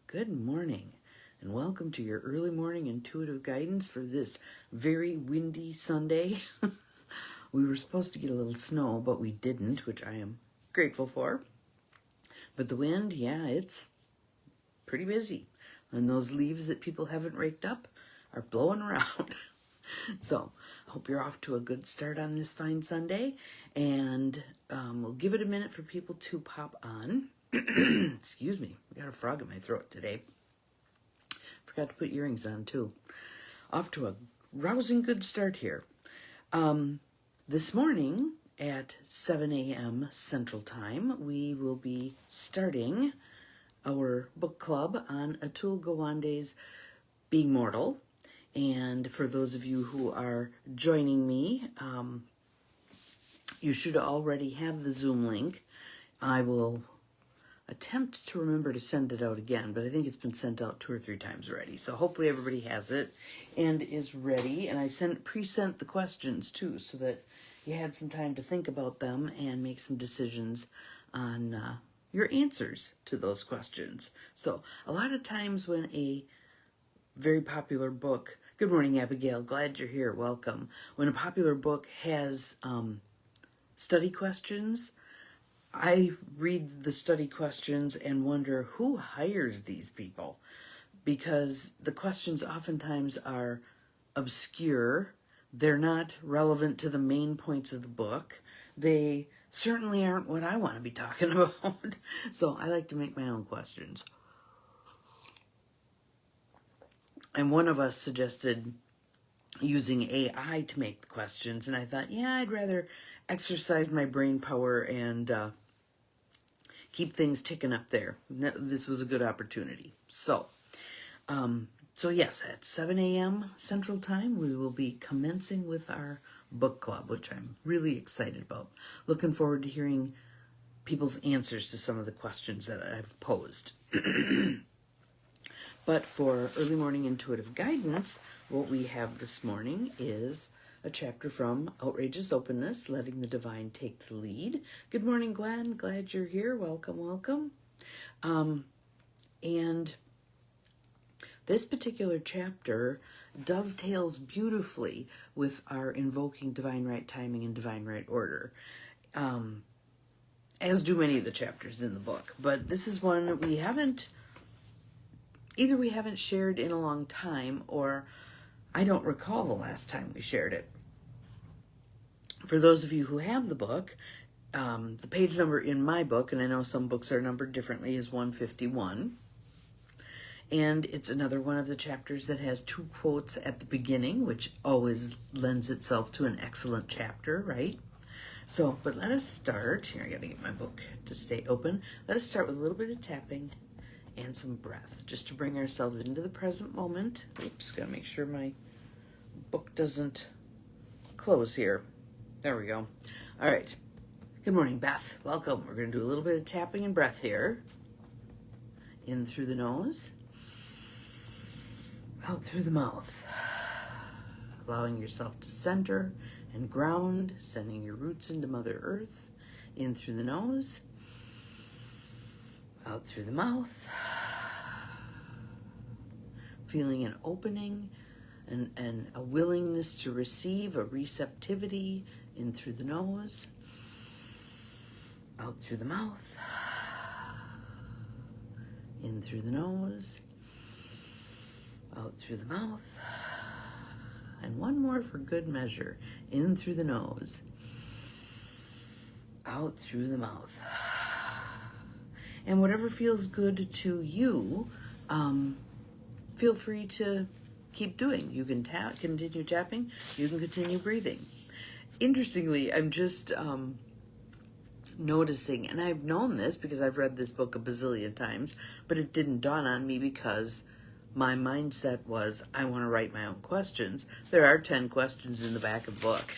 Good morning, and welcome to your early morning intuitive guidance for this very windy Sunday. We were supposed to get a little snow, but we didn't, which I am grateful for. But the wind, yeah, it's pretty busy. And those leaves that people haven't raked up are blowing around. So, I hope you're off to a good start on this fine Sunday. And we'll give it a minute for people to pop on. Excuse me, I got a frog in my throat today. Forgot to put earrings on too. Off to a rousing good start here. This morning at 7 a.m. Central Time, we will be starting our book club on Atul Gawande's Being Mortal. And for those of you who are joining me, you should already have the Zoom link. I will attempt to remember to send it out again, but I think it's been sent out 2 or 3 times already. So hopefully everybody has it and is ready. And I pre-sent the questions too, so that you had some time to think about them and make some decisions on your answers to those questions. So a lot of times when a very popular book, good morning Abigail, glad you're here, welcome. When a popular book has study questions, I read the study questions and wonder who hires these people, because the questions oftentimes are obscure. They're not relevant to the main points of the book. They certainly aren't what I want to be talking about. So I like to make my own questions. And one of us suggested using AI to make the questions, and I thought, yeah, I'd rather exercise my brain power and keep things ticking up there. This was a good opportunity. So yes, at 7 a.m. Central Time, we will be commencing with our book club, which I'm really excited about. Looking forward to hearing people's answers to some of the questions that I've posed. But for early morning intuitive guidance, what we have this morning is a chapter from Outrageous Openness, Letting the Divine Take the Lead. Good morning, Gwen. Glad you're here. Welcome, welcome. And this particular chapter dovetails beautifully with our invoking divine right timing and divine right order, as do many of the chapters in the book. But this is one we haven't shared in a long time, or I don't recall the last time we shared it. For those of you who have the book, the page number in my book, and I know some books are numbered differently, is 151. And it's another one of the chapters that has 2 quotes at the beginning, which always lends itself to an excellent chapter, right? So, but let us start. Here, I got to get my book to stay open. Let us start with a little bit of tapping and some breath, just to bring ourselves into the present moment. Oops, got to make sure my book doesn't close here. There we go. All right. Good morning, Beth. Welcome. We're going to do a little bit of tapping and breath here. In through the nose. Out through the mouth. Allowing yourself to center and ground, sending your roots into Mother Earth. In through the nose. Out through the mouth. Feeling an opening and a willingness to receive, a receptivity. In through the nose. Out through the mouth. In through the nose. Out through the mouth. And one more for good measure. In through the nose. Out through the mouth. And whatever feels good to you, feel free to keep doing. You can continue tapping. You can continue breathing. Interestingly, I'm just noticing, and I've known this because I've read this book a bazillion times, but it didn't dawn on me because my mindset was, I want to write my own questions. There are 10 questions in the back of the book.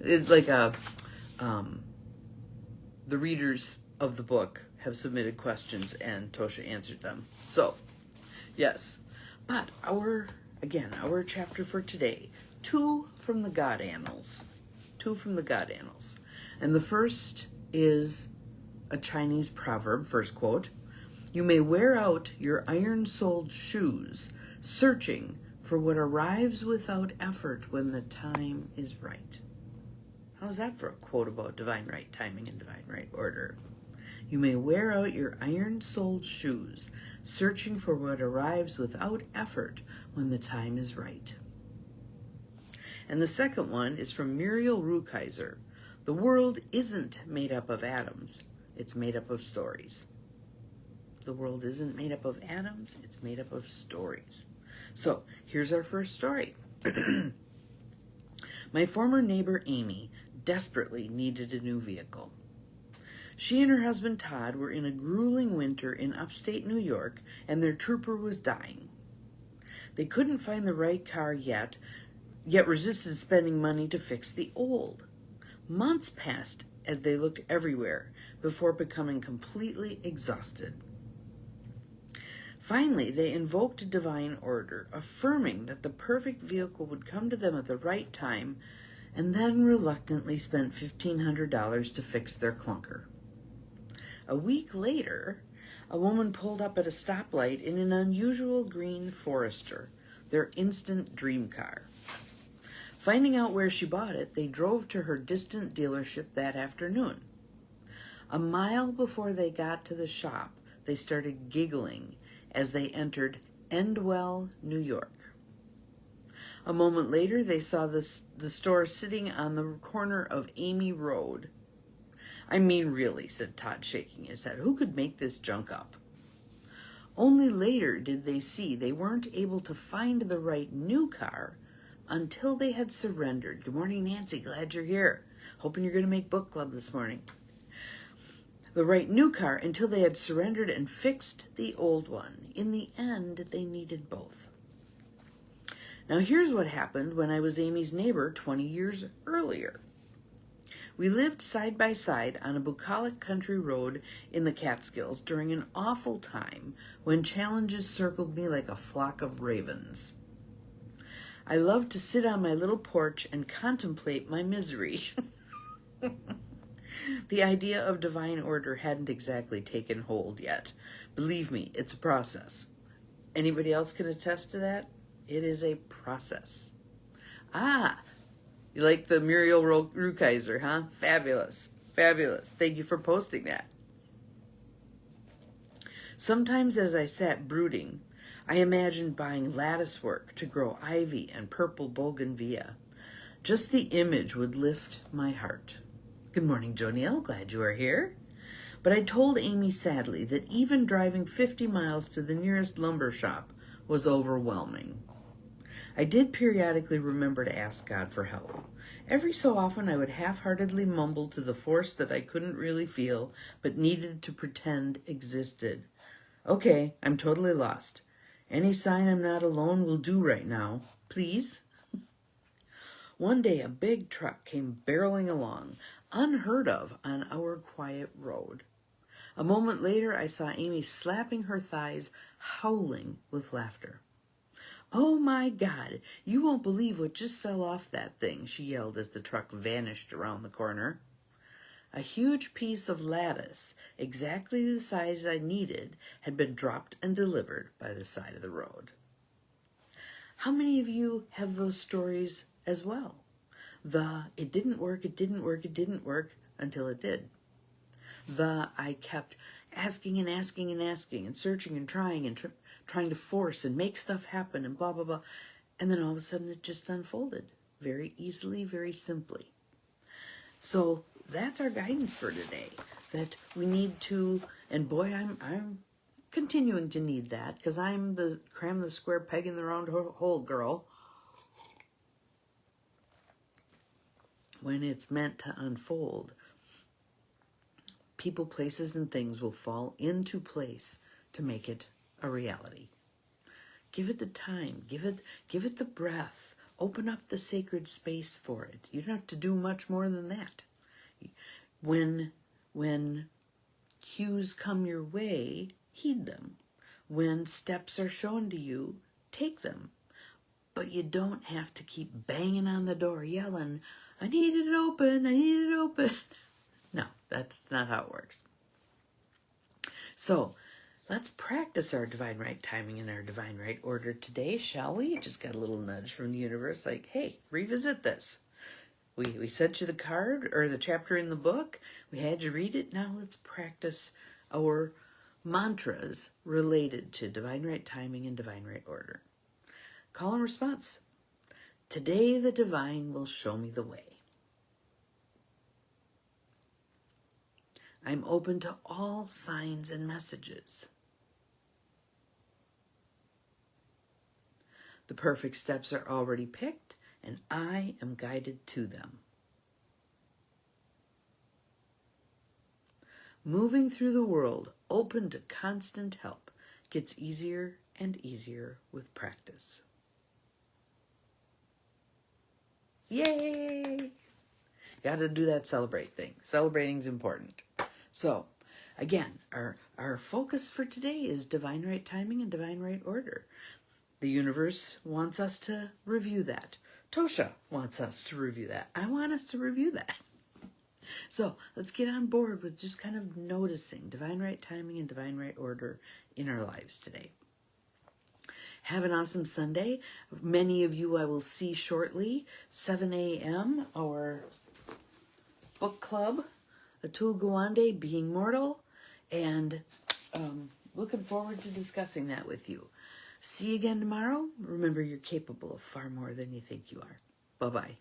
It's like the readers of the book have submitted questions and Tosha answered them. So, yes. But our chapter for today, 2 from the God Annals. 2 from the God Annals. And the first is a Chinese proverb, first quote. You may wear out your iron-soled shoes, searching for what arrives without effort when the time is right. How's that for a quote about divine right timing and divine right order? You may wear out your iron-soled shoes, searching for what arrives without effort when the time is right. And the second one is from Muriel Rukeyser. The world isn't made up of atoms, it's made up of stories. The world isn't made up of atoms, it's made up of stories. So, here's our first story. My former neighbor Amy desperately needed a new vehicle. She and her husband Todd were in a grueling winter in upstate New York, and their trooper was dying. They couldn't find the right car yet resisted spending money to fix the old. Months passed as they looked everywhere before becoming completely exhausted. Finally, they invoked a divine order, affirming that the perfect vehicle would come to them at the right time, and then reluctantly spent $1,500 to fix their clunker. A week later, a woman pulled up at a stoplight in an unusual green Forester, their instant dream car. Finding out where she bought it, they drove to her distant dealership that afternoon. A mile before they got to the shop, they started giggling as they entered Endwell, New York. A moment later, they saw the store sitting on the corner of Amy Road. I mean, really, said Todd, shaking his head. Who could make this junk up? Only later did they see they weren't able to find the right new car until they had surrendered. Good morning, Nancy. Glad you're here. Hoping you're going to make book club this morning. The right new car until they had surrendered and fixed the old one. In the end, they needed both. Now here's what happened when I was Amy's neighbor 20 years earlier. We lived side by side on a bucolic country road in the Catskills during an awful time when challenges circled me like a flock of ravens. I loved to sit on my little porch and contemplate my misery. The idea of divine order hadn't exactly taken hold yet. Believe me, it's a process. Anybody else can attest to that? It is a process. Ah, you like the Muriel Rukeyser, huh? Fabulous. Fabulous. Thank you for posting that. Sometimes as I sat brooding, I imagined buying lattice work to grow ivy and purple bougainvillea. Just the image would lift my heart. Good morning, Joniel. Glad you are here. But I told Amy sadly that even driving 50 miles to the nearest lumber shop was overwhelming. I did periodically remember to ask God for help. Every so often I would half-heartedly mumble to the force that I couldn't really feel but needed to pretend existed. Okay, I'm totally lost. Any sign I'm not alone will do right now. Please? One day a big truck came barreling along, unheard of on our quiet road. A moment later, I saw Amy slapping her thighs, howling with laughter. Oh my God, you won't believe what just fell off that thing, she yelled as the truck vanished around the corner. A huge piece of lattice, exactly the size I needed, had been dropped and delivered by the side of the road. How many of you have those stories as well? It didn't work, it didn't work, it didn't work until it did. I kept asking and asking and asking and searching and trying to force and make stuff happen and blah, blah, blah. And then all of a sudden it just unfolded very easily, very simply. So that's our guidance for today, that we need to, and boy, I'm continuing to need that because I'm the cram the square peg in the round hole girl. When it's meant to unfold, people, places, and things will fall into place to make it a reality. Give it the time, give it the breath, open up the sacred space for it. You don't have to do much more than that. When cues come your way, heed them. When steps are shown to you, take them. But you don't have to keep banging on the door, yelling, I need it open, I need it open. No, that's not how it works. So, Let's practice our divine right timing and our divine right order today, shall we? Just got a little nudge from the universe like, hey, revisit this. We sent you the card or the chapter in the book. We had you read it. Now let's practice our mantras related to divine right timing and divine right order. Call and response. Today the divine will show me the way. I'm open to all signs and messages. The perfect steps are already picked, and I am guided to them. Moving through the world, open to constant help, gets easier and easier with practice. Yay! Got to do that celebrate thing. Celebrating's important. So, again, our focus for today is divine right timing and divine right order. The universe wants us to review that. Tosha wants us to review that. I want us to review that. So let's get on board with just kind of noticing divine right timing and divine right order in our lives today. Have an awesome Sunday. Many of you I will see shortly. 7 a.m. our book club, Atul Gawande, Being Mortal, and looking forward to discussing that with you. See you again tomorrow. Remember, you're capable of far more than you think you are. Bye-bye.